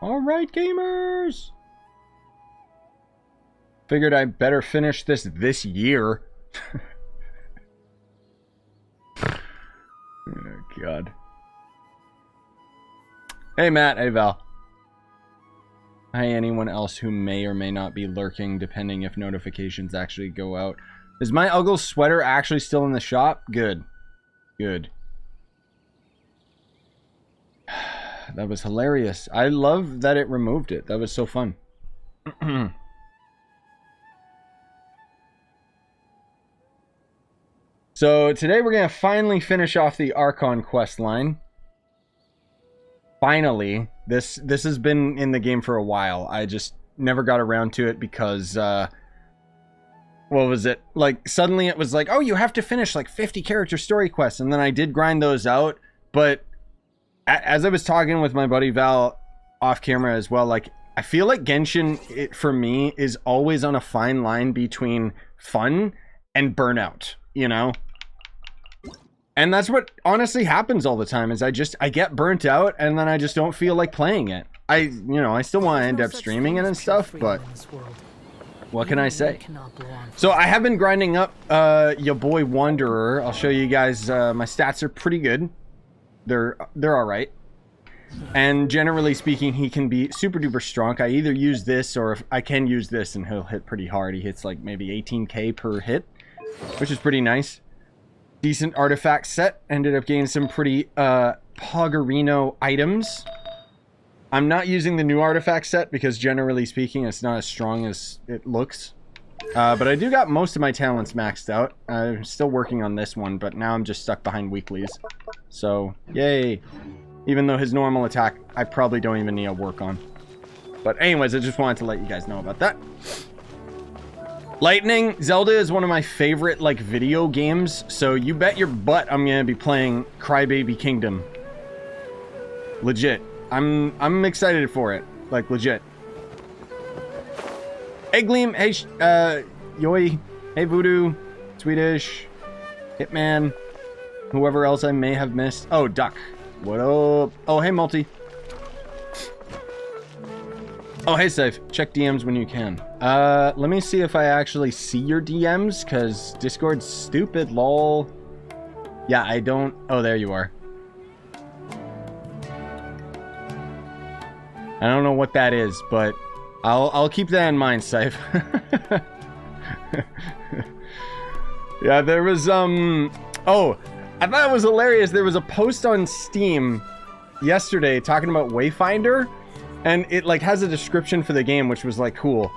Alright, gamers! Figured I better finish this year. Oh, God. Hey, Matt. Hey, Val. Hi, anyone else who may or may not be lurking, depending if notifications actually go out. Is my Uggle sweater actually still in the shop? Good. Good. That was hilarious. I love that it removed it. That was so fun. So today we're going to finally finish off the Archon quest line. Finally. This has been in the game for a while. I just never got around to it because, what was it? Like, suddenly it was like, oh, you have to finish like 50 character story quests. And then I did grind those out. But as I was talking with my buddy Val off camera as well, like, I feel like Genshin, for me, is always on a fine line between fun and burnout, you know? And that's what honestly happens all the time, is I get burnt out and then I just don't feel like playing it. I still want to end up streaming it and stuff, but what can I say? So I have been grinding up your boy Wanderer. I'll show you guys, my stats are pretty good. They're all right. And generally speaking, he can be super duper strong. I either use this or if I can use this and he'll hit pretty hard. He hits like maybe 18k per hit, which is pretty nice. Decent artifact set. Ended up getting some pretty Poggerino items. I'm not using the new artifact set because generally speaking, it's not as strong as it looks. But I do got most of my talents maxed out. I'm still working on this one, but now I'm just stuck behind weeklies. So, yay. Even though his normal attack, I probably don't even need to work on. But anyways, I just wanted to let you guys know about that. Lightning, Zelda is one of my favorite, like, video games. So you bet your butt I'm going to be playing Crybaby Kingdom. Legit. I'm excited for it. Like, legit. Hey, Gleam. Hey, Yoi. Hey, Voodoo. Swedish. Hitman. Whoever else I may have missed. Oh, Duck. What up? Oh, hey, Multi. Oh, hey, Safe. Check DMs when you can. Let me see if I actually see your DMs, because Discord's stupid, lol. Yeah, I don't... Oh, there you are. I don't know what that is, but I'll keep that in mind, Safe. Yeah, there was, Oh, I thought it was hilarious. There was a post on Steam yesterday talking about Wayfinder, and it like has a description for the game, which was like cool.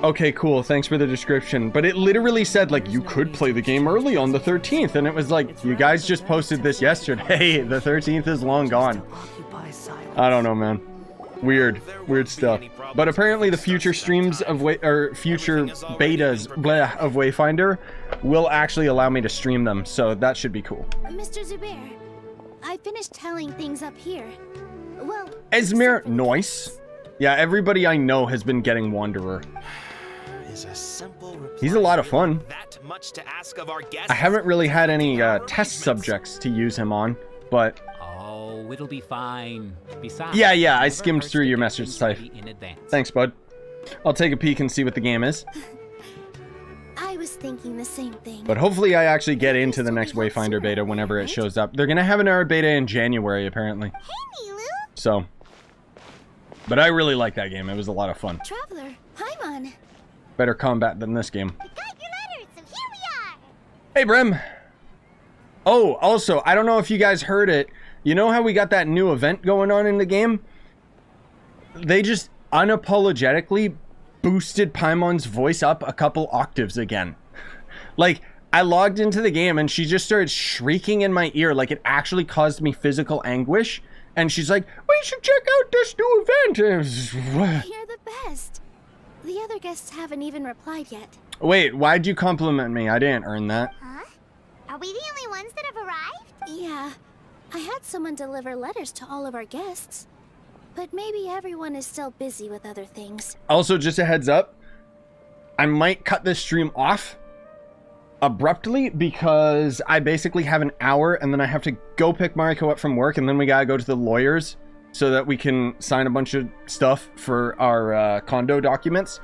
Okay, cool. Thanks for the description. But it literally said like you could play the game early on the 13th, and it was like you guys just posted this yesterday. The 13th is long gone. I don't know, man. Weird stuff. But apparently the future streams of future betas of Wayfinder will actually allow me to stream them, so that should be cool. Mr. Zubair, I finished telling things up here. Well, Esmer, nice. Yeah, everybody I know has been getting Wanderer. He's a lot of fun. I haven't really had any test subjects to use him on, but... Oh, it'll be fine. Besides, yeah, I skimmed through your message type. Thanks, bud. I'll take a peek and see what the game is. I was thinking the same thing. But hopefully I actually get into the next Wayfinder beta whenever it shows up. They're gonna have an hour beta in January, apparently. Hey, Milu. So... But I really like that game. It was a lot of fun. Traveler, Paimon. Better combat than this game. We got your letters, so here we are. Hey, Brim. Oh, also, I don't know if you guys heard it. You know how we got that new event going on in the game? They just unapologetically boosted Paimon's voice up a couple octaves again. Like, I logged into the game and she just started shrieking in my ear like it actually caused me physical anguish. And she's like, we should check out this new event. You're the best. The other guests haven't even replied yet. Wait, why'd you compliment me? I didn't earn that. Huh? Are we the only ones that have arrived? Yeah. I had someone deliver letters to all of our guests. But maybe everyone is still busy with other things. Also, just a heads up. I might cut this stream off abruptly because I basically have an hour and then I have to go pick Mariko up from work and then we gotta go to the lawyers. so that we can sign a bunch of stuff for our condo documents.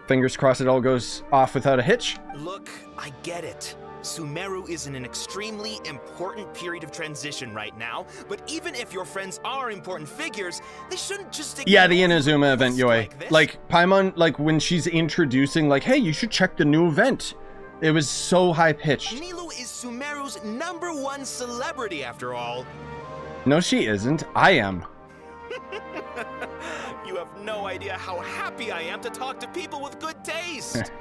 Fingers crossed it all goes off without a hitch. Look, I get it. Sumeru is in an extremely important period of transition right now, but even if your friends are important figures, they shouldn't just Yeah, the Inazuma event, Yoi. Like, Paimon, like, when she's introducing, like, hey, you should check the new event. It was so high-pitched. Nilou is Sumeru's #1 celebrity, after all. No, she isn't. I am. You have no idea how happy I am to talk to people with good taste.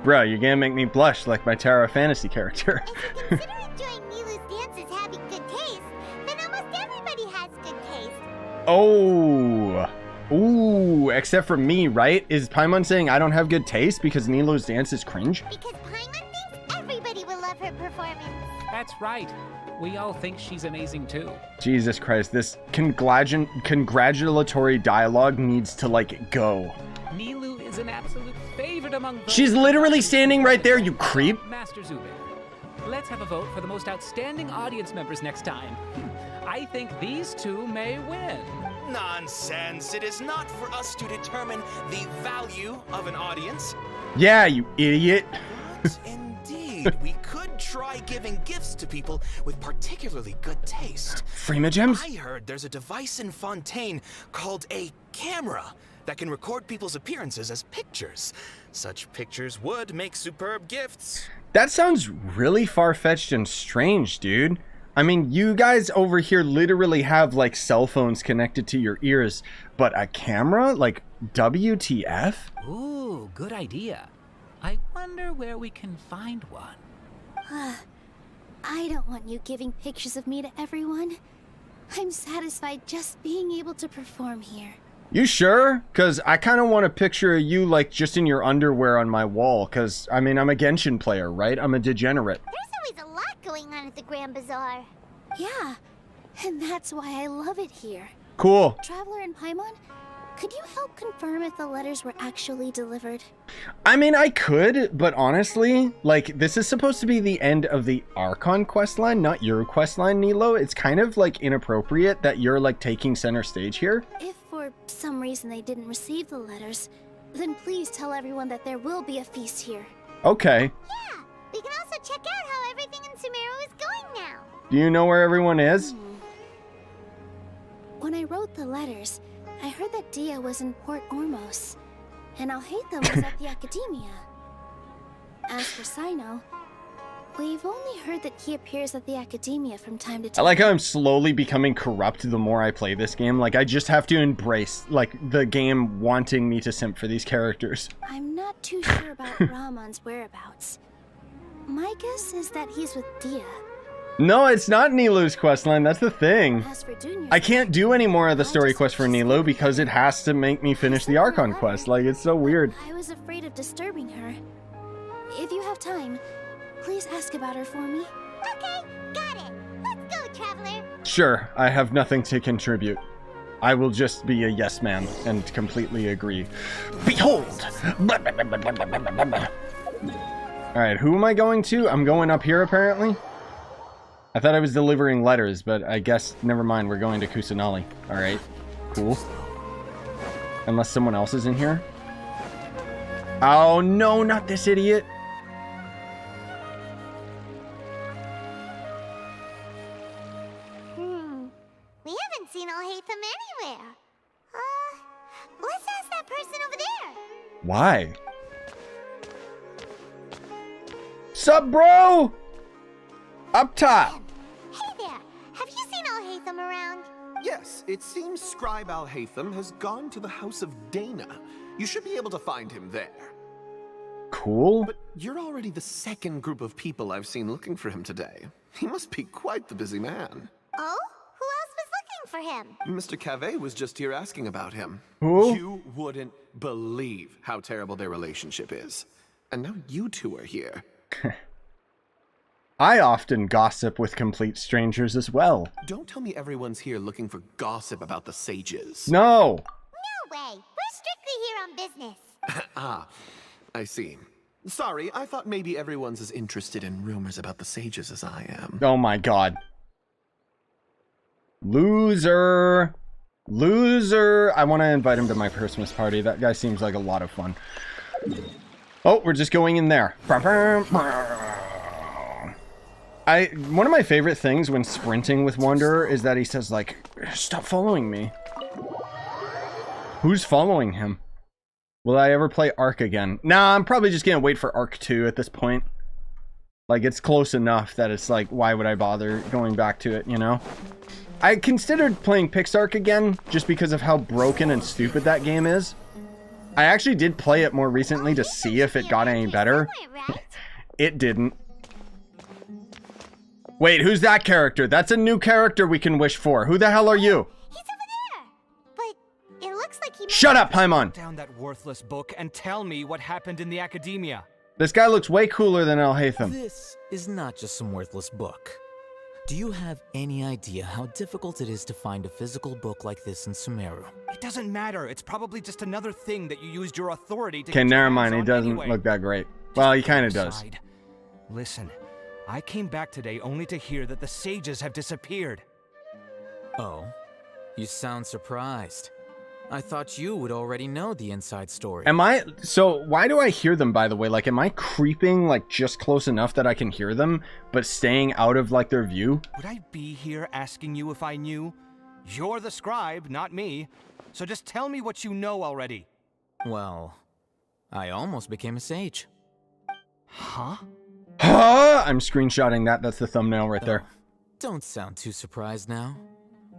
Bro, you're gonna make me blush like my Tower of Fantasy character. If you consider enjoying Nilou's dances having good taste, then almost everybody has good taste. Oh. Ooh, except for me, right? Is Paimon saying I don't have good taste because Nilou's dance is cringe? Because Paimon thinks everybody will love her performance. That's right. We all think she's amazing too. Jesus Christ, this congratulatory dialogue needs to, like, go. Nilou is an absolute favorite among those. She's literally standing right there, you creep. Master Zubin, let's have a vote for the most outstanding audience members next time. I think these two may win. Nonsense. It is not for us to determine the value of an audience. Yeah, you idiot. But indeed, we could try giving gifts to people with particularly good taste. Freemagems? I heard there's a device in Fontaine called a camera that can record people's appearances as pictures. Such pictures would make superb gifts. That sounds really far-fetched and strange, dude. I mean, you guys over here literally have, like, cell phones connected to your ears, but a camera? Like, WTF? Ooh, good idea. I wonder where we can find one. I don't want you giving pictures of me to everyone. I'm satisfied just being able to perform here. You sure? Because I kind of want a picture of you, like, just in your underwear on my wall. Because, I mean, I'm a Genshin player, right? I'm a degenerate. There's always a lot going on at the Grand Bazaar. Yeah, and that's why I love it here. Cool. Traveler and Paimon, could you help confirm if the letters were actually delivered? I mean, I could, but honestly, like, this is supposed to be the end of the Archon questline, not your questline, Nilo. It's kind of, like, inappropriate that you're, like, taking center stage here. If for some reason they didn't receive the letters, then please tell everyone that there will be a feast here. Okay. Yeah, we can also check out how everything in Sumeru is going now. Do you know where everyone is? When I wrote the letters, I heard that Dehya was in Port Ormos, and Alhaitham was at the Akademiya. As for Cyno, we've only heard that he appears at the Akademiya from time to time. I like how I'm slowly becoming corrupt the more I play this game. Like, I just have to embrace, like, the game wanting me to simp for these characters. I'm not too sure about Ramon's whereabouts. My guess is that he's with Dehya. No, it's not Nilou's questline. That's the thing. As for Junior's, I can't do any more of the story quest for Nilou because it has to make me finish the Archon quest. Like, it's so weird. I was afraid of disturbing her. If you have time, please ask about her for me. Okay, got it. Let's go, Traveler. Sure, I have nothing to contribute. I will just be a yes man and completely agree. Behold! Alright, who am I going to? I'm going up here, apparently. I thought I was delivering letters, but I guess, never mind, we're going to Kusanali. Alright, cool. Unless someone else is in here. Oh no, not this idiot. We haven't seen Alhaitham anywhere. Let's ask that person over there. Why? Sup, bro? Up top. Hey there, have you seen Alhaitham around? Yes, it seems Scribe Alhaitham has gone to the house of Dehya. You should be able to find him there. Cool. But you're already the second group of people I've seen looking for him today. He must be quite the busy man. Oh? Who else was looking for him? Mr. Cave was just here asking about him. Who? You wouldn't believe how terrible their relationship is. And now you two are here. I often gossip with complete strangers as well. Don't tell me everyone's here looking for gossip about the sages. No. No way. We're strictly here on business. Ah, I see. Sorry, I thought maybe everyone's as interested in rumors about the sages as I am. Oh my god. Loser. Loser. I want to invite him to my Christmas party. That guy seems like a lot of fun. Oh, we're just going in there. One of my favorite things when sprinting with Wanderer is that he says, like, stop following me. Who's following him? Will I ever play Arc again? Nah, I'm probably just gonna wait for Arc 2 at this point. Like, it's close enough that it's like, why would I bother going back to it, you know? I considered playing Pixark again, just because of how broken and stupid that game is. I actually did play it more recently to see if it got any better. It didn't. Wait, who's that character? That's a new character we can wish for. Who the hell are you? He's over there. But it looks like he Shut up, Paimon! Down that worthless book and tell me what happened in the Akademiya. This guy looks way cooler than Alhaitham. This is not just some worthless book. Do you have any idea how difficult it is to find a physical book like this in Sumeru? It doesn't matter. It's probably just another thing that you used your authority to Okay, get your never hands mind. He on doesn't anyway. look that great. Well, he kind of does. Aside. Listen, I came back today only to hear that the sages have disappeared. Oh, you sound surprised. I thought you would already know the inside story. Am I... So, why do I hear them, by the way? Like, am I creeping, like, just close enough that I can hear them, but staying out of, like, their view? Would I be here asking you if I knew? You're the scribe, not me. So just tell me what you know already. Well, I almost became a sage. Huh? Huh? I'm screenshotting that. That's the thumbnail right there. Don't sound too surprised now.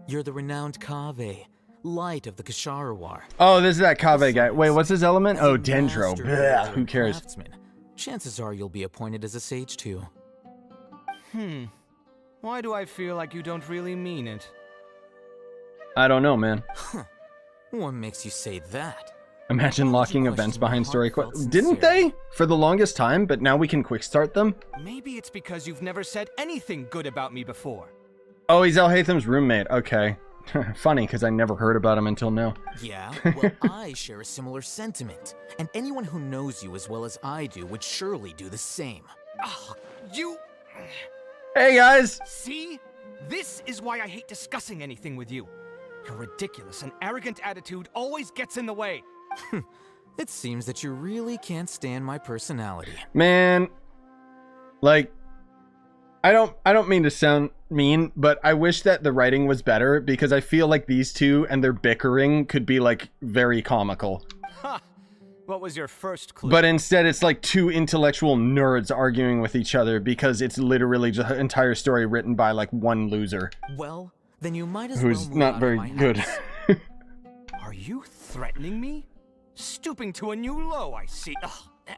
You're the renowned Kaveh, light of the Kasharawar. Oh, this is that Kaveh guy. Wait, what's his element? As a Oh, Dendro. master Blech, builder who and cares? craftsman, chances are you'll be appointed as a sage too. Why do I feel like you don't really mean it? I don't know, man. What makes you say that? Imagine locking question events my behind story heartfelt quests. Didn't sincerity. they? For the longest time, but now we can quick start them? Maybe it's because you've never said anything good about me before. Oh, he's Alhaitham's roommate. Okay. Funny, because I never heard about him until now. Yeah, well, I share a similar sentiment, and anyone who knows you as well as I do would surely do the same. Ah, you... Hey, guys! See? This is why I hate discussing anything with you. Your ridiculous and arrogant attitude always gets in the way. It seems that you really can't stand my personality. Man, like, I don't mean to sound mean, but I wish that the writing was better, because I feel like these two and their bickering could be, like, very comical. Ha! What was your first clue? But instead, it's like two intellectual nerds arguing with each other, because it's literally just an entire story written by, like, one loser. Well, then you might as Who's well move not out of very my good. house. Are you threatening me? Stooping to a new low, I see. Ugh.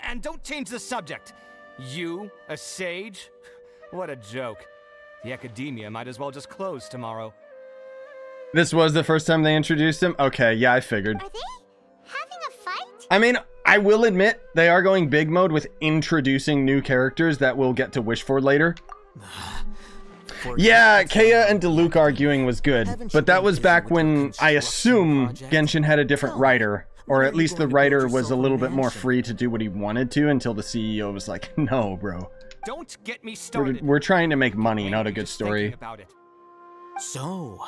And don't change the subject. You, a sage? What a joke. The Akademiya might as well just close tomorrow. This was the first time they introduced him? Okay, yeah, I figured. Are they having a fight? I mean, I will admit, they are going big mode with introducing new characters that we'll get to wish for later. Yeah, Kea and Diluc arguing was good, but that was back when, I assume, Genshin had a different writer. Or at least the writer was a little bit more free to do what he wanted to until the CEO was like, no, bro. Don't get me started. We're trying to make money, not a good Just thinking story. about it. So,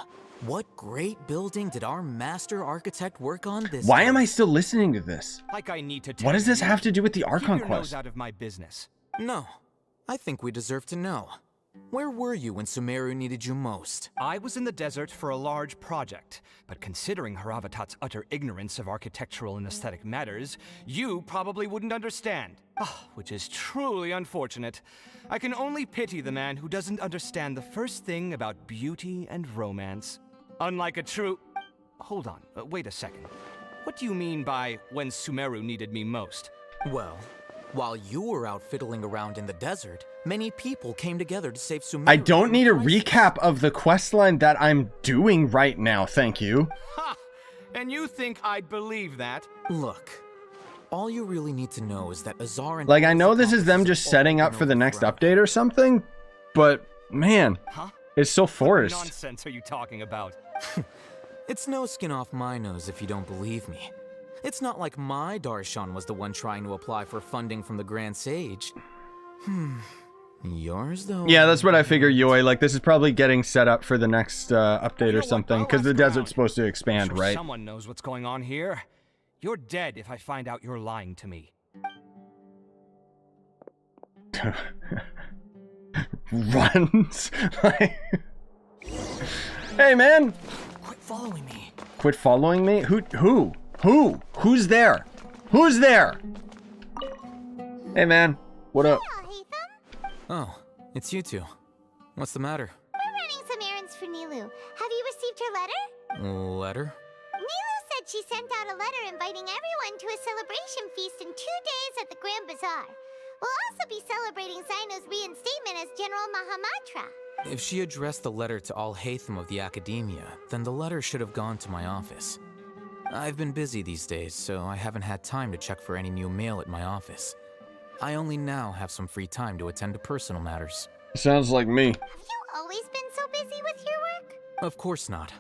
what great building did our master architect work on this Why time? am I still listening to this? Like I need to tell What does this you. have to do with the Keep Archon your nose quest? out of my business. No, I think we deserve to know. Where were you when Sumeru needed you most? I was in the desert for a large project, but considering Haravatat's utter ignorance of architectural and aesthetic matters, you probably wouldn't understand. Which is truly unfortunate. I can only pity the man who doesn't understand the first thing about beauty and romance. Unlike a true... Hold on, wait a second. What do you mean by when Sumeru needed me most? Well, while you were out fiddling around in the desert, many people came together to save Sumeru. I don't from need a crisis. recap of the questline that I'm doing right now, thank you. Ha! And you think I'd believe that? Look, all you really need to know is that Azar and Like, I know this is them just all setting up been for the next overthrown. update or something, but man, Huh? it's so What forced. nonsense are you talking about? It's no skin off my nose if you don't believe me. It's not like my Darshan was the one trying to apply for funding from the Grand Sage. Yours, though? Yeah, that's what I figure, Yoi. Like, this is probably getting set up for the next update or something, because the desert's supposed to expand, Sure, right? someone knows what's going on here. You're dead if I find out you're lying to me. Runs. Like, hey, man. Quit following me. Quit following me? Who's there? Who's there? Hey, man. What up? Alhaitham? Oh, it's you two. What's the matter? We're running some errands for Nilu. Have you received her letter? Letter? Nilu said she sent out a letter inviting everyone to a celebration feast in 2 days at the Grand Bazaar. We'll also be celebrating Cyno's reinstatement as General Mahamatra. If she addressed the letter to Alhaitham of the Akademiya, then the letter should have gone to my office. I've been busy these days, so I haven't had time to check for any new mail at my office. I only now have some free time to attend to personal matters. Sounds like me. Have you always been so busy with your work? Of course not.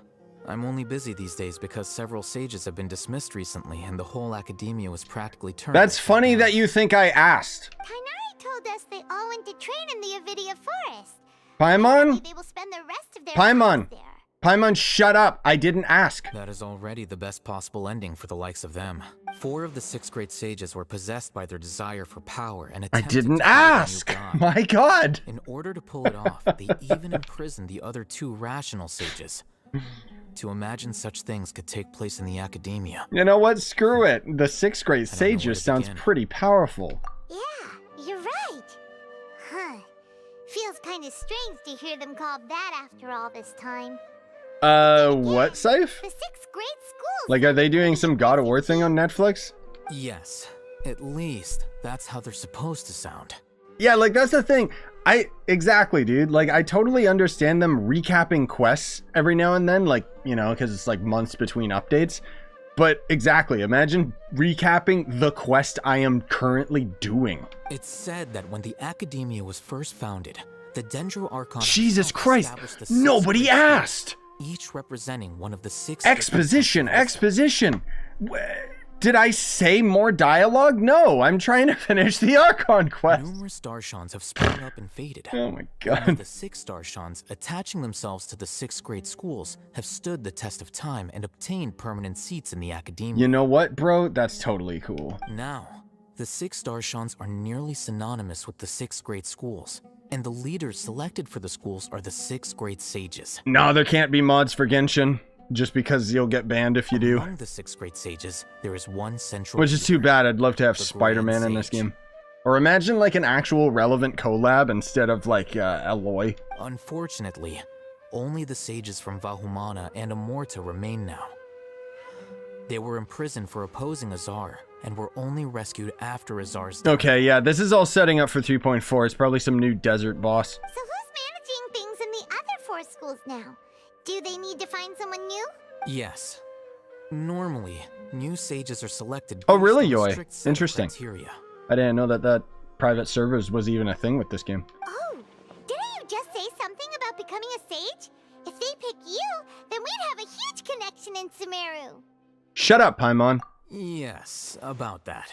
I'm only busy these days because several sages have been dismissed recently and the whole Akademiya was practically turned. That's funny that you think I asked. Kainari told us they all went to train in the Avidia Forest. Paimon? They will spend the rest of their Paimon. lives there. Paimon, shut up. I didn't ask. That is already the best possible ending for the likes of them. 4 of the 6th grade sages were possessed by their desire for power and I attempted didn't to create a new ask. god. My God. In order to pull it off, they even imprisoned the other 2 rational sages. To imagine such things could take place in the Akademiya. You know what? Screw it. The 6th grade I don't know where sages to sounds begin. pretty powerful. Yeah, you're right. Huh. Feels kind of strange to hear them called that after all this time. What, Scythe? The 6th grade schools. Like, are they doing some God of War thing on Netflix? Yes, at least that's how they're supposed to sound. Yeah, like, that's the thing. Exactly, dude. Like, I totally understand them recapping quests every now and then, like, you know, because it's like months between updates. But exactly, imagine recapping the quest I am currently doing. It's said that when the Akademiya was first founded, the Dendro Archon Jesus himself Christ, established the 6 nobody great schools, asked. each representing one of the 6 Exposition, exposition. Did I say more dialogue? No, I'm trying to finish the Archon quest. Numerous Darshans have sprung up and faded. Oh my Only God. the 6 Darshans, attaching themselves to the 6th grade schools, have stood the test of time and obtained permanent seats in the Akademiya. You know what, bro? That's totally cool. Now, the 6 Darshans are nearly synonymous with the 6th grade schools, and the leaders selected for the schools are the 6th grade sages. No, there can't be mods for Genshin, just because you'll get banned if you do. Among the 6th grade sages, there is one central Which is too leader, bad. I'd love to have the Spider-Man Grand in this Sage. game. Or imagine like an actual relevant collab instead of like Aloy. Unfortunately, only the sages from Vahumana and Amorta remain now. They were imprisoned for opposing Azar, and were only rescued after Azar's death. Okay, yeah, this is all setting up for 3.4. It's probably some new desert boss. So who's managing things in the other 4 schools now? Do they need to find someone new? Yes. Normally, new sages are selected Oh, based really, on a Yoi? strict set of Interesting. criteria. I didn't know that private servers was even a thing with this game. Oh, didn't you just say something about becoming a sage? If they pick you, then we'd have a huge connection in Sumeru. Shut up, Paimon. Yes, about that.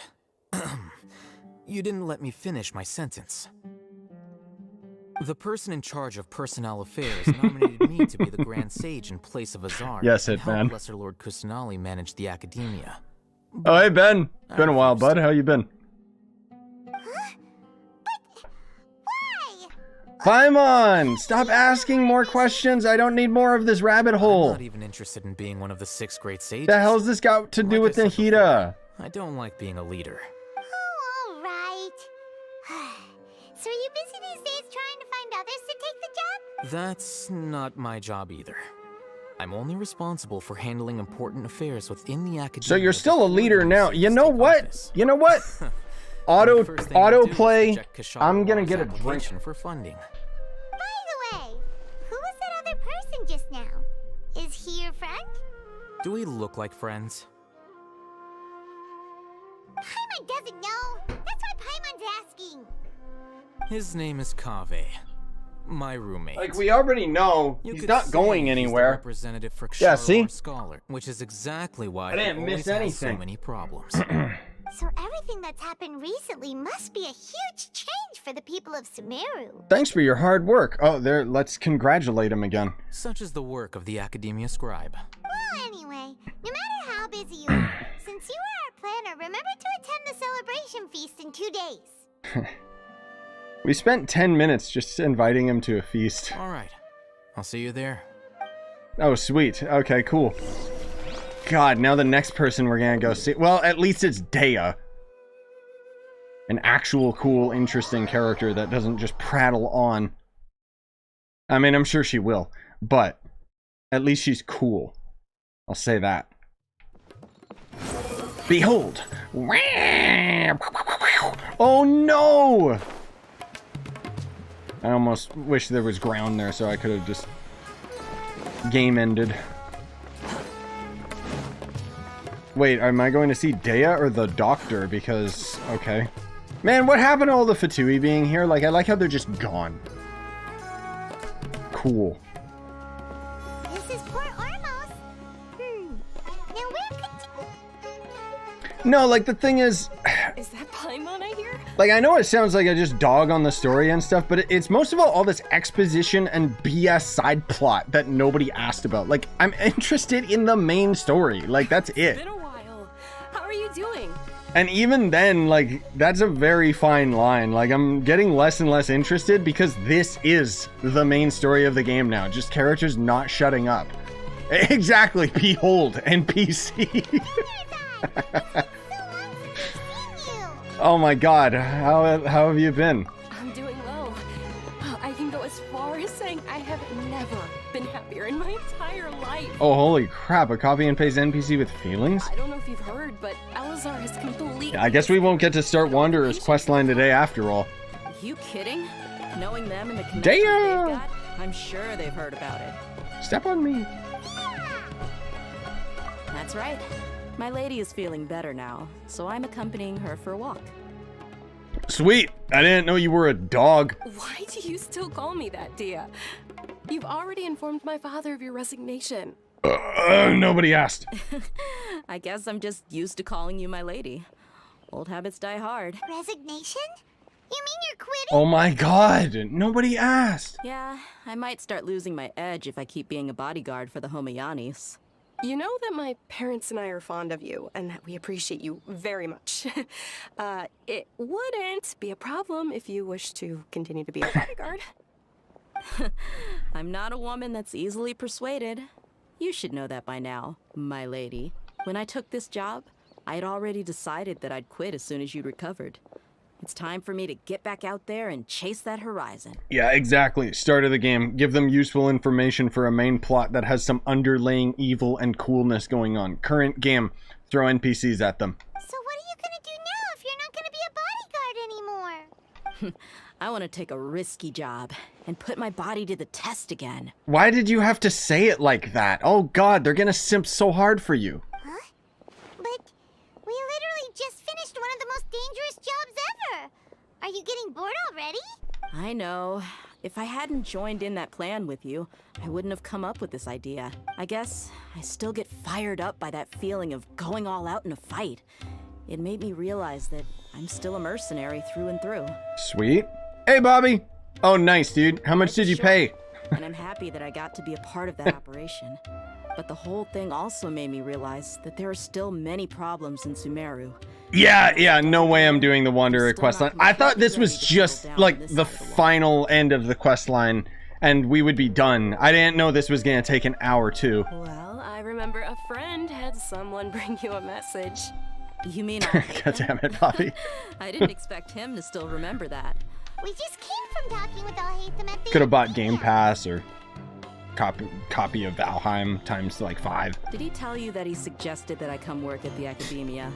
You didn't let me finish my sentence. The person in charge of personnel affairs nominated me to be the Grand Sage in place of Azar. Yes, and Hitman. help Lesser Lord Kusanali manage the Akademiya. Oh, hey, Ben. Been a while, bud. How you been? Why? Paimon, stop asking more questions. I don't need more of this rabbit I'm hole. not even interested in being one of the 6th grade sages. The hell's this got to do Like with I said Nahida? I don't like being a leader. Oh, all right. So are you busy these days trying to find others to take the job? That's not my job either. I'm only responsible for handling important affairs within the Akademiya. So you're still a before leader the now. sages You know take what? office. You know what? The Auto first thing I do is autoplay. reject Kashara I'm gonna War's get a drink. application for funding. By the way, who was that other person just now? Is he your friend? Do we look like friends? Paimon doesn't know. That's why Paimon's asking. His name is Kaveh, my roommate. Like we already know, You he's could not say going he's the anywhere. representative for Yeah, Kashara see? War Scholar, which is exactly why I didn't he miss always has so anything. many problems. So everything that's happened recently must be a huge change for the people of Sumeru. Thanks for your hard work. Oh, there, let's congratulate him again. Such is the work of the Akademiya scribe. Well, anyway, no matter how busy you are, since you are our planner, remember to attend the celebration feast in 2 days. We spent 10 minutes just inviting him to a feast. All right. I'll see you there. Oh, sweet. Okay, cool. God, now the next person we're gonna go see... Well, at least it's Dehya. An actual cool, interesting character that doesn't just prattle on. I mean, I'm sure she will, but at least she's cool. I'll say that. Behold! Oh no! I almost wish there was ground there so I could have just game ended. Wait, am I going to see Dehya or the doctor? Because, okay. Man, what happened to all the Fatui being here? Like, I like how they're just gone. Cool. This is Port Ormos. Now where could No, like, the thing is... Is that Paimon I hear? Like, I know it sounds like I just dog on the story and stuff, but it's most of all this exposition and BS side plot that nobody asked about. Like, I'm interested in the main story. Like, that's it. It's been a while. How are you doing? And even then, like, that's a very fine line. Like, I'm getting less and less interested because this is the main story of the game now. Just characters not shutting up. Exactly. Behold, NPC. Oh my god, how have you been? I'm doing well. I can go as far as saying I have never been happier in my entire life. Oh, holy crap, a copy and paste NPC with feelings? I don't know if you've heard, but Elazar has completely... I guess we won't get to start Wanderer's questline today after all. Are you kidding? Knowing them and the connections Dehya! they've got, I'm sure they've heard about it. Step on me. That's right. My lady is feeling better now, so I'm accompanying her for a walk. Sweet! I didn't know you were a dog. Why do you still call me that, Dehya? You've already informed my father of your resignation. Nobody asked. I guess I'm just used to calling you my lady. Old habits die hard. Resignation? You mean you're quitting? Oh my god, nobody asked. Yeah, I might start losing my edge if I keep being a bodyguard for the Homayanis. You know that my parents and I are fond of you, and that we appreciate you very much. It wouldn't be a problem if you wish to continue to be a bodyguard. I'm not a woman that's easily persuaded. You should know that by now, my lady. When I took this job, I had already decided that I'd quit as soon as you'd recovered. It's time for me to get back out there and chase that horizon. Yeah, exactly. Start of the game. Give them useful information for a main plot that has some underlying evil and coolness going on. Current game. Throw NPCs at them. So what are you gonna do now if you're not gonna be a bodyguard anymore? I want to take a risky job and put my body to the test again. Why did you have to say it like that? Oh god, they're gonna simp so hard for you. Huh? But we literally just finished one of the most dangerous jobs ever. Are you getting bored already? I know. If I hadn't joined in that plan with you, I wouldn't have come up with this idea. I guess I still get fired up by that feeling of going all out in a fight. It made me realize that I'm still a mercenary through and through. Sweet. Hey, Bobby. Oh, nice, dude. How much did you pay? And I'm happy that I got to be a part of that operation. But the whole thing also made me realize that there are still many problems in Sumeru. Yeah, no way I'm doing the Wanderer questline. I thought this was just, like, the final end of the questline, and we would be done. I didn't know this was gonna take an hour, too. Well, I remember a friend had someone bring you a message. You mean God damn it, Bobby. I didn't expect him to still remember that. We just came from talking with Alhaitham at the... Could have bought Game Pass or copy of Valheim times like 5. Did he tell you that he suggested that I come work at the Akademiya?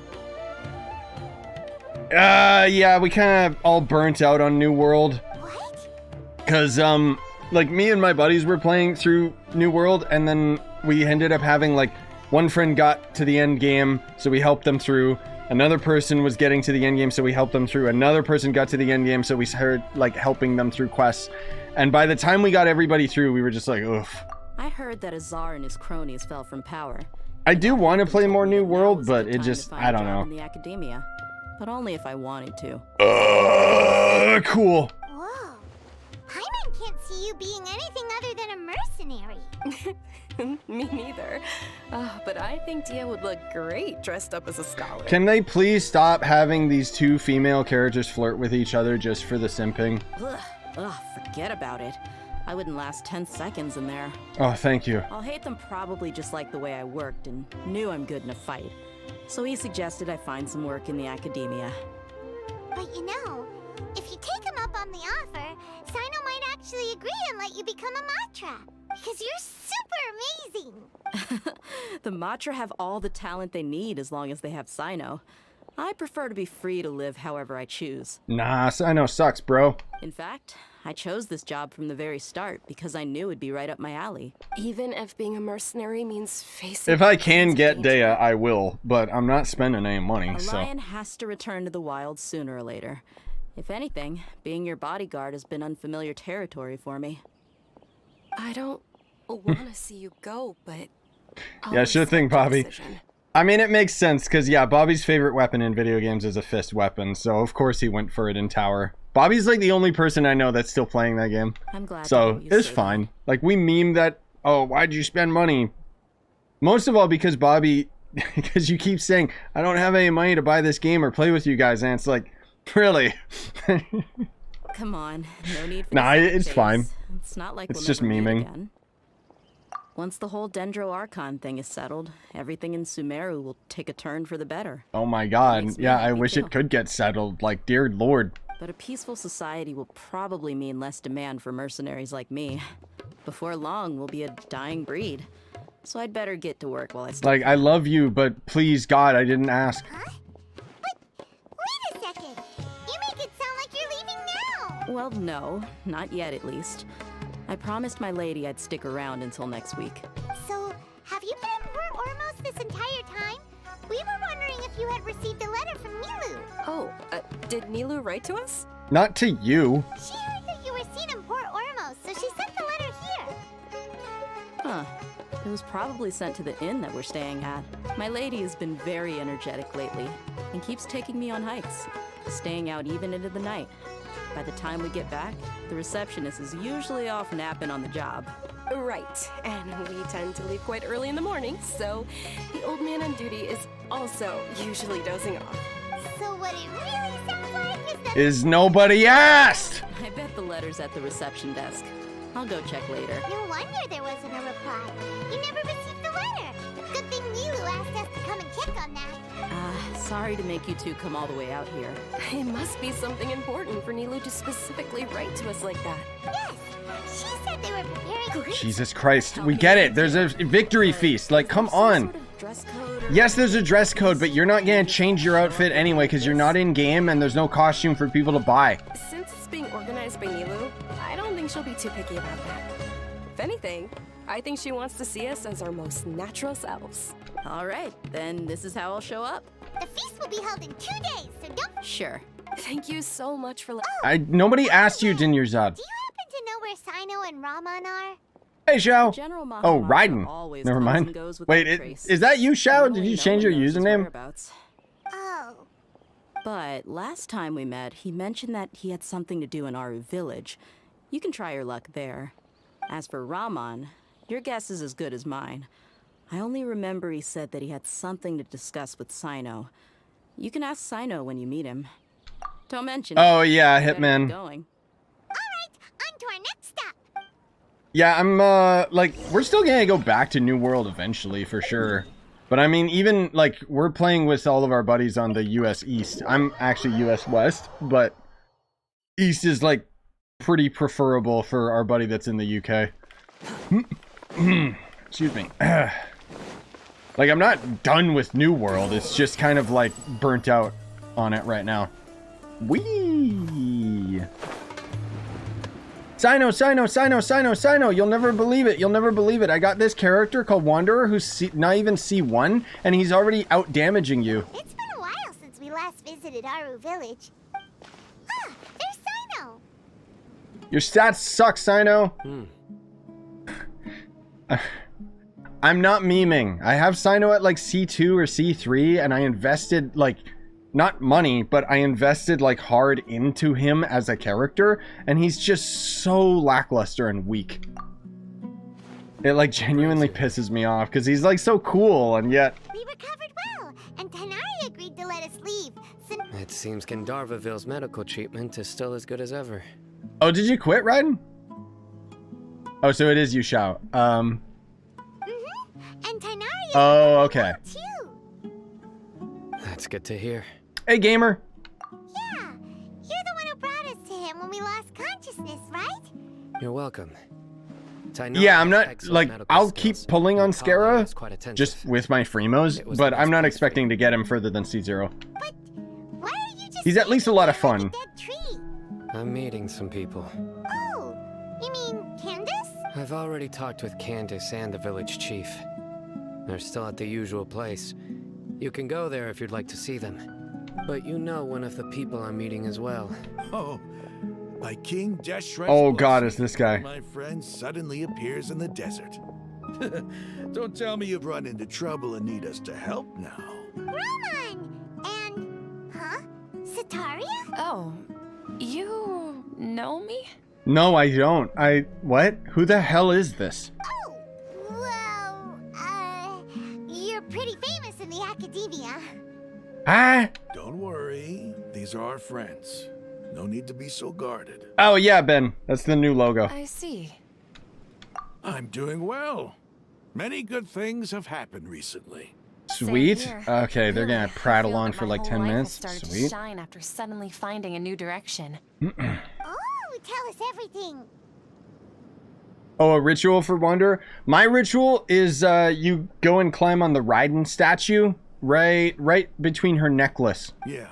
Yeah, we kind of all burnt out on New World. What? Cause like me and my buddies were playing through New World, and then we ended up having like one friend got to the end game, so we helped them through. Another person was getting to the end game, so we helped them through. Another person got to the end game, so we started like helping them through quests. And by the time we got everybody through, we were just like, ugh. I heard that Azar and his cronies fell from power. I do want to play more New World, but it just, I don't know. In the Akademiya. but only if I wanted to. Cool. Whoa. Paimon can't see you being anything other than a mercenary. Me neither. But I think Dehya would look great dressed up as a scholar. Can they please stop having these two female characters flirt with each other just for the simping? Ugh, forget about it. I wouldn't last 10 seconds in there. Oh, thank you. Alhaitham probably just liked the way I worked and knew I'm good in a fight. So he suggested I find some work in the Akademiya. But you know, if you take him up on the offer, Cyno might actually agree and let you become a Matra. Because you're super amazing. The Matra have all the talent they need as long as they have Cyno. I prefer to be free to live however I choose. Nah, Cyno sucks, bro. In fact, I chose this job from the very start because I knew it'd be right up my alley. Even if being a mercenary means facing... If I can get Dehya, I will, but I'm not spending any money, A so... lion has to return to the wild sooner or later. If anything, being your bodyguard has been unfamiliar territory for me. I don't want to see you go, but... Yeah, sure thing, Bobby. I mean, it makes sense, because, yeah, Bobby's favorite weapon in video games is a fist weapon, so of course he went for it in Tower. Bobby's, like, the only person I know that's still playing that game. I'm glad. So, it's fine. Like, we meme that, oh, why'd you spend money? Most of all because Bobby, because you keep saying, I don't have any money to buy this game or play with you guys, and it's like, really? Come on, no need for Nah, it's face. fine. It's not like It's we'll just never meet memeing. again. Once the whole Dendro Archon thing is settled, everything in Sumeru will take a turn for the better. Oh my god, Makes me yeah, I happy wish too. it could get settled, like, dear lord. But a peaceful society will probably mean less demand for mercenaries like me. Before long, we'll be a dying breed. So I'd better get to work while I still Like, I love you, but please, God, I didn't ask. Huh? But wait a second. You make it sound like you're leaving now. Well, no, not yet at least. I promised my lady I'd stick around until next week. So, have you been in Port Ormos this entire time? We were wondering if you had received a letter from Nilu. Oh, did Nilu write to us? Not to you. She heard that you were seen in Port Ormos, so she sent the letter here. Huh. It was probably sent to the inn that we're staying at. My lady has been very energetic lately and keeps taking me on hikes, staying out even into the night. By the time we get back, the receptionist is usually off napping on the job. Right, and we tend to leave quite early in the morning, so the old man on duty is also usually dozing off. So what it really sounds like is that... Is nobody asked? I bet the letter's at the reception desk. I'll go check later. No wonder there wasn't a reply. You never received the letter. Good thing Nilu asked us to come and check on that. Sorry to make you two come all the way out here. It must be something important for Nilu to specifically write to us like that. Yes, she said they were preparing... Great. Jesus Christ, we get it. There's a victory feast. Like, come on. Sort of dress code or... Yes, there's a dress code, but you're not gonna change your outfit anyway because you're not in game and there's no costume for people to buy. Since it's being organized by Nilu, I don't think she'll be too picky about that. If anything, I think she wants to see us as our most natural selves. All right, then this is how I'll show up. The feast will be held in 2 days, so don't... Sure. Thank you so much for... Nobody asked you, Dinyarzad. Do you happen to know where Cyno and Raman are? Hey, Xiao. General Oh, Mahamatra Raiden. always Never comes mind. and goes without Wait, trace. is that you, Xiao? Did Normally you no change one your knows his username? whereabouts. Oh. But last time we met, he mentioned that he had something to do in Aru village. You can try your luck there. As for Raman, your guess is as good as mine. I only remember he said that he had something to discuss with Cyno. You can ask Cyno when you meet him. Don't mention Oh, it. yeah, You better Hitman. get going. Alright, on to our next stop. Yeah, I'm, like, we're still gonna go back to New World eventually, for sure. But I mean, even, like, we're playing with all of our buddies on the US East. I'm actually US West, but East is, like, pretty preferable for our buddy that's in the UK. Excuse me. Like, I'm not done with New World. It's just kind of, like, burnt out on it right now. Whee! Cyno, Cyno, Cyno, Cyno, Cyno. You'll never believe it. You'll never believe it. I got this character called Wanderer who's not even C1, and he's already out damaging you. It's been a while since we last visited Aru village. Ah, there's Cyno. Your stats suck, Cyno. I'm not memeing. I have Cyno at like C2 or C3, and I invested like not money, but I invested like hard into him as a character, and he's just so lackluster and weak. It like genuinely pisses me off because he's like so cool, and yet We recovered well, and Tanari agreed to let us leave. It seems Gandharvaville's medical treatment is still as good as ever. Oh, did you quit, Raiden? Oh, so it is you, Shao. And Tanari Oh, okay. too. That's good to hear. Hey, gamer. Yeah, you're the one who brought us to him when we lost consciousness, right? You're welcome. Yeah, I'm not, like, I'll keep pulling on Scara, just with my Freemos, but I'm not expecting to get him further than C0. But why are you just He's at least a lot of fun. dead tree? I'm meeting some people. Oh, you mean Candace? I've already talked with Candace and the village chief. They're still at the usual place. You can go there if you'd like to see them. But you know one of the people I'm meeting as well. Oh, by King Deshret's Oh god, blessing, it's this guy. my friend suddenly appears in the desert. Don't tell me you've run into trouble and need us to help now. Roman! And... huh? Sataria? Oh, you know me? No, I don't. What? Who the hell is this? Oh, well, you're pretty famous in the Akademiya. Ah? Don't worry, these are our friends. No need to be so guarded. Oh yeah, Ben. That's the new logo. I see. I'm doing well. Many good things have happened recently. Sweet. Same here. Okay, they're gonna Really, I prattle feel on that for my like whole 10 life has minutes. started to Sweet. shine after suddenly finding a new direction. Oh, tell us everything. Oh, a ritual for wonder? My ritual is you go and climb on the Raiden statue right between her necklace. Yeah,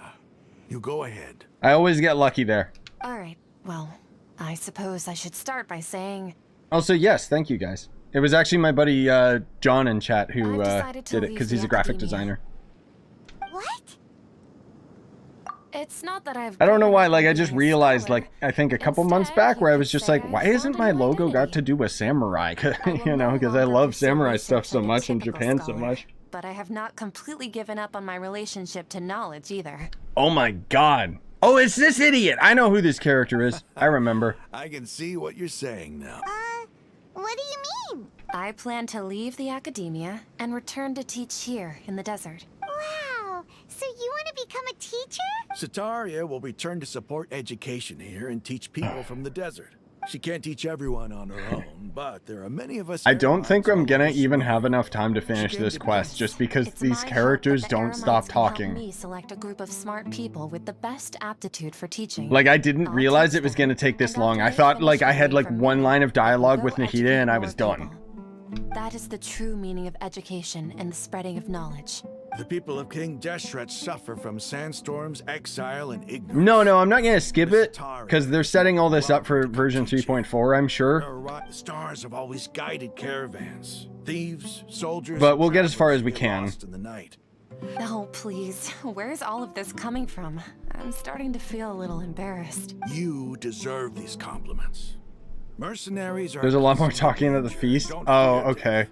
you go ahead. I always get lucky there. All right, well, I suppose I should start by saying Also, yes, thank you guys. It was actually my buddy John in chat who I've decided to did it leave because the he's a graphic Akademiya. designer. What? it's not that I've I don't know given why, up like on I just being a realized scholar. like I think a couple months Instead, back where I you was could just say like, I why found isn't a my new logo got identity. to do with samurai? I will You know, no because I longer love pursue samurai research stuff so like a much in typical Japan so scholar, much. But I have not completely given up on my relationship to knowledge either. Oh my god. Oh, it's this idiot. I know who this character is. I remember. I can see what you're saying now. What do you mean? I plan to leave the Akademiya and return to teach here in the desert. Wow, so you want to become a teacher? Sataria will return to support education here and teach people from the desert. She can't teach everyone on her own, but there are many of us. I don't think I'm gonna Airlines even all have over enough time to finish this quest just because It's these my hope characters that the don't stop Eremites can help talking. me select a group of smart people with the best aptitude for teaching. Like, I didn't I'll realize teach it was them, gonna take this and long. I after they thought, like, finish I had, learning like, from one me, line of they can dialogue go with Nahida educate and I more was done. people. That is the true meaning of education and the spreading of knowledge. The people of King Deshret suffer from sandstorms, exile, and ignorance. No, I'm not gonna skip it, because they're setting all this up for version 3.4, I'm sure. The stars have always guided caravans. Thieves, soldiers, But and we'll get as far as we travelers can. get lost in the night. Oh, please. Where's all of this coming from? I'm starting to feel a little embarrassed. You deserve these compliments. Mercenaries are. There's a lot more talking at the feast. Don't Oh, forget okay.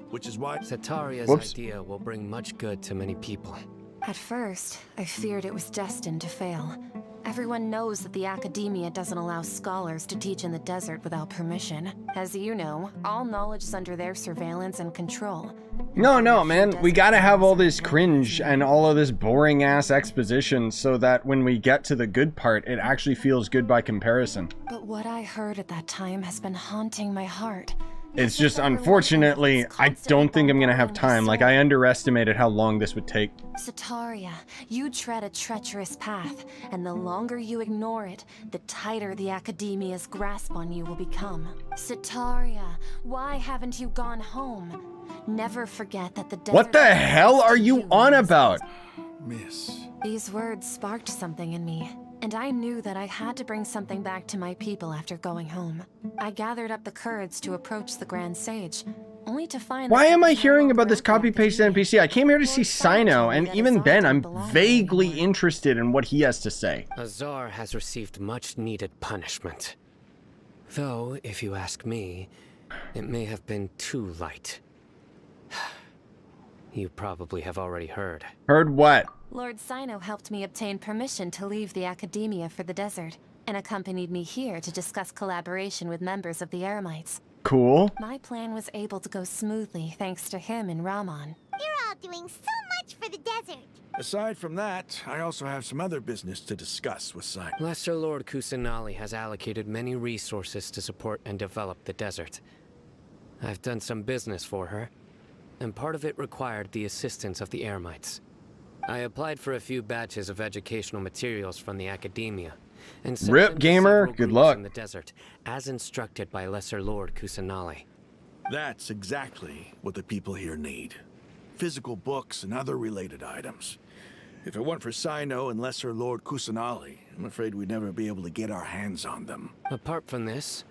Which is why Sataria's Whoops. idea will bring much good to many people. At first, I feared it was destined to fail. Everyone knows that the Akademiya doesn't allow scholars to teach in the desert without permission. As you know, all knowledge is under their surveillance and control. No, man. We gotta have all this cringe and all of this boring ass exposition so that when we get to the good part, it actually feels good by comparison. But what I heard at that time has been haunting my heart. It's just, unfortunately, I don't think I'm gonna have time. Like, I underestimated how long this would take. Sataria, you tread a treacherous path, and the longer you ignore it, the tighter the Akademiya's grasp on you will become. Sataria, why haven't you gone home? Never forget that the desert... What the hell are you on about? Miss. These words sparked something in me, and I knew that I had to bring something back to my people after going home. I gathered up the courage to approach the Grand Sage, only to find... Why that am I there was no hearing longer about this an Akademiya. copy-paste NPC? I came here to see Lord Cyno Cyno, told me and that even his then, eye I'm didn't belong vaguely anymore. interested in what he has to say. Azar has received much needed punishment. Though, if you ask me, it may have been too light. You probably have already heard. Heard what? Lord Cyno helped me obtain permission to leave the Akademiya for the desert, and accompanied me here to discuss collaboration with members of the Eremites. Cool. My plan was able to go smoothly thanks to him and Raman. You're all doing so much for the desert. Aside from that, I also have some other business to discuss with Cyno. Lesser Lord Kusanali has allocated many resources to support and develop the desert. I've done some business for her, and part of it required the assistance of the Eremites. I applied for a few batches of educational materials from the Akademiya, and sent Rip, them to gamer. several Good groups luck. in the desert, as instructed by Lesser Lord Kusanali. That's exactly what the people here need. Physical books and other related items. If it weren't for Cyno and Lesser Lord Kusanali, I'm afraid we'd never be able to get our hands on them. Apart from this,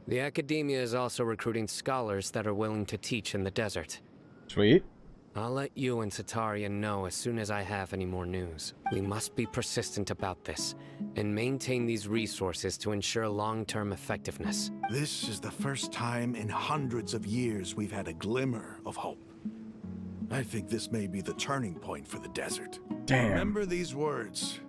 the Akademiya is also recruiting scholars that are willing to teach in the desert. Sweet. I'll let you and Satarian know as soon as I have any more news. We must be persistent about this, and maintain these resources to ensure long-term effectiveness. This is the first time in hundreds of years we've had a glimmer of hope. I think this may be the turning point for the desert. Damn. Remember these words.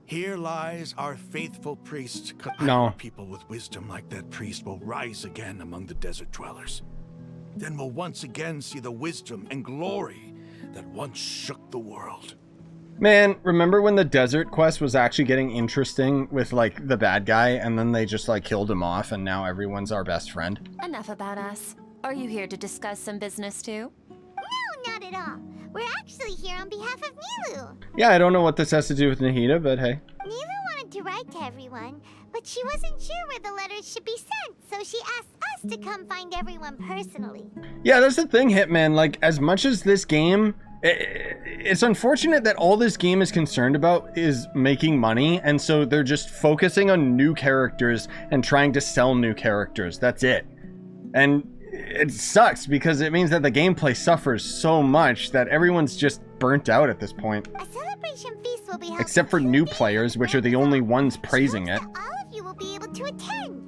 Here lies our faithful priest. No. People with wisdom like that priest will rise again among the desert dwellers. Then we'll once again see the wisdom and glory that once shook the world. Man, remember when the desert quest was actually getting interesting with, like, the bad guy, and then they just, like, killed him off, and now everyone's our best friend? Enough about us. Are you here to discuss some business too? No, not at all. We're actually here on behalf of Nilu. Yeah, I don't know what this has to do with Nahida, but hey. Nilu wanted to write to everyone, but she wasn't sure where the letters should be sent, so she asked us to come find everyone personally. Yeah, that's the thing, Hitman. Like, as much as this game... It's unfortunate that all this game is concerned about is making money, and so they're just focusing on new characters and trying to sell new characters. That's it. And it sucks because it means that the gameplay suffers so much that everyone's just burnt out at this point. A celebration feast will be held Except for new players, which are the only ones praising it. all of you will be able to attend.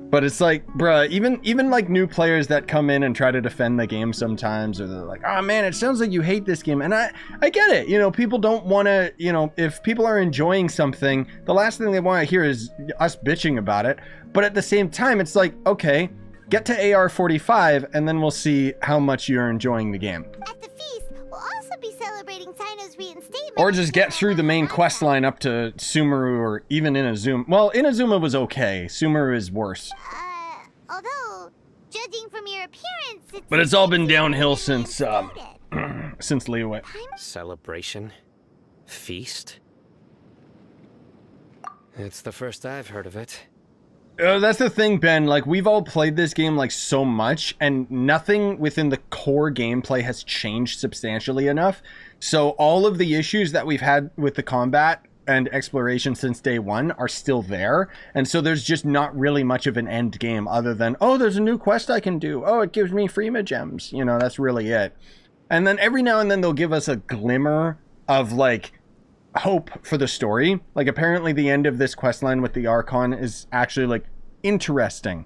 But it's like, bruh, even like new players that come in and try to defend the game sometimes, or they're like, oh man, it sounds like you hate this game. And I get it. You know, people don't want to, you know, if people are enjoying something, the last thing they want to hear is us bitching about it. But at the same time, it's like, okay, get to AR 45 and then we'll see how much you're enjoying the game. At the feast, we'll also be celebrating Cyno's reinstatement. Or just get through the main quest line up to Sumeru or even Inazuma. Well, Inazuma was okay. Sumeru is worse. Although, judging from your appearance, But it's all been downhill since since Liyue. Celebration? Feast? It's the first I've heard of it. That's the thing, Ben. Like, we've all played this game like so much, and nothing within the core gameplay has changed substantially enough. So all of the issues that we've had with the combat and exploration since day one are still there. And so there's just not really much of an end game other than, oh, there's a new quest I can do. Oh, it gives me Freema gems. You know, that's really it. And then every now and then they'll give us a glimmer of like hope for the story. Like, apparently the end of this quest line with the Archon is actually like interesting,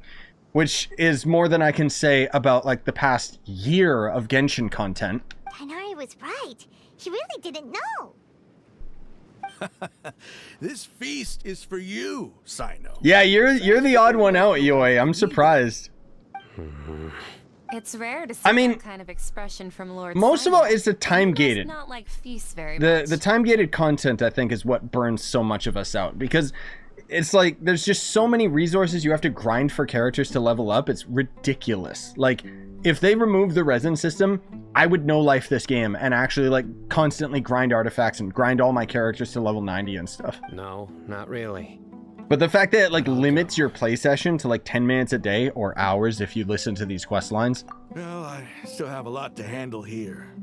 which is more than I can say about like the past year of Genshin content. Tainari was right. He really didn't know. This feast is for you, Cyno. Yeah, you're the odd one out, Yoi. I'm surprised. It's rare to see that kind of expression from Lord Most Cyno. of all, it's the time gated. Not like feasts very much. The time gated content, I think, is what burns so much of us out, because it's like there's just so many resources you have to grind for characters to level up. It's ridiculous. Like, if they remove the resin system, I would no life this game and actually like constantly grind artifacts and grind all my characters to level 90 and stuff. No, not really. But the fact that it like limits your play session to like 10 minutes a day or hours if you listen to these quest lines. Well, I still have a lot to handle here.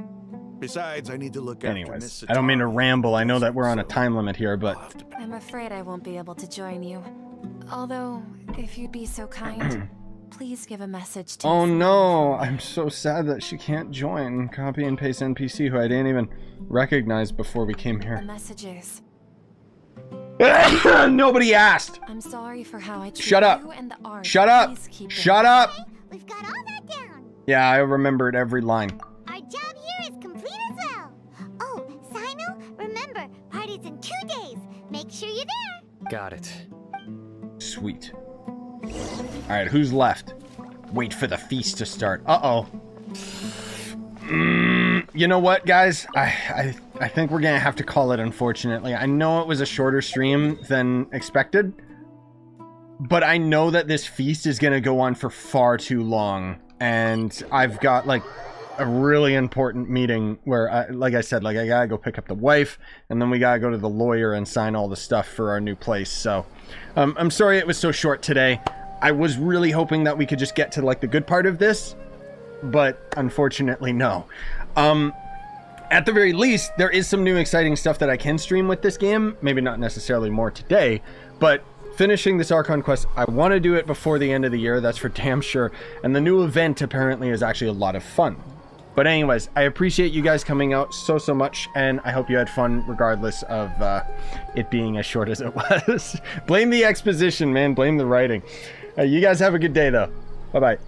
Besides, I need to look after Anyways, Miss I don't mean to ramble. I know that we're on a time limit here, but I'm afraid I won't be able to join you. Although, if you'd be so kind, please give a message to oh Miss no, I'm so sad that she can't join. Copy and paste NPC who I didn't even recognize before we came The here. messages. Nobody asked. I'm sorry for how I treat Shut up. you and the art. Shut up. Please keep Shut it. up. We've got all that down. Yeah, I remembered every line. Our job here is Got it. Sweet. Alright, who's left? Wait for the feast to start. Uh-oh. You know what, guys? I think we're gonna have to call it, unfortunately. I know it was a shorter stream than expected, but I know that this feast is gonna go on for far too long, and I've got, like, a really important meeting where, like I said, like, I gotta go pick up the wife, and then we gotta go to the lawyer and sign all the stuff for our new place, so I'm sorry it was so short today. I was really hoping that we could just get to, like, the good part of this, but unfortunately, no. At the very least, there is some new exciting stuff that I can stream with this game. Maybe not necessarily more today, but finishing this Archon quest, I want to do it before the end of the year, that's for damn sure. And the new event apparently is actually a lot of fun. But anyways, I appreciate you guys coming out so much, and I hope you had fun regardless of it being as short as it was. Blame the exposition, man. Blame the writing. You guys have a good day, though. Bye-bye.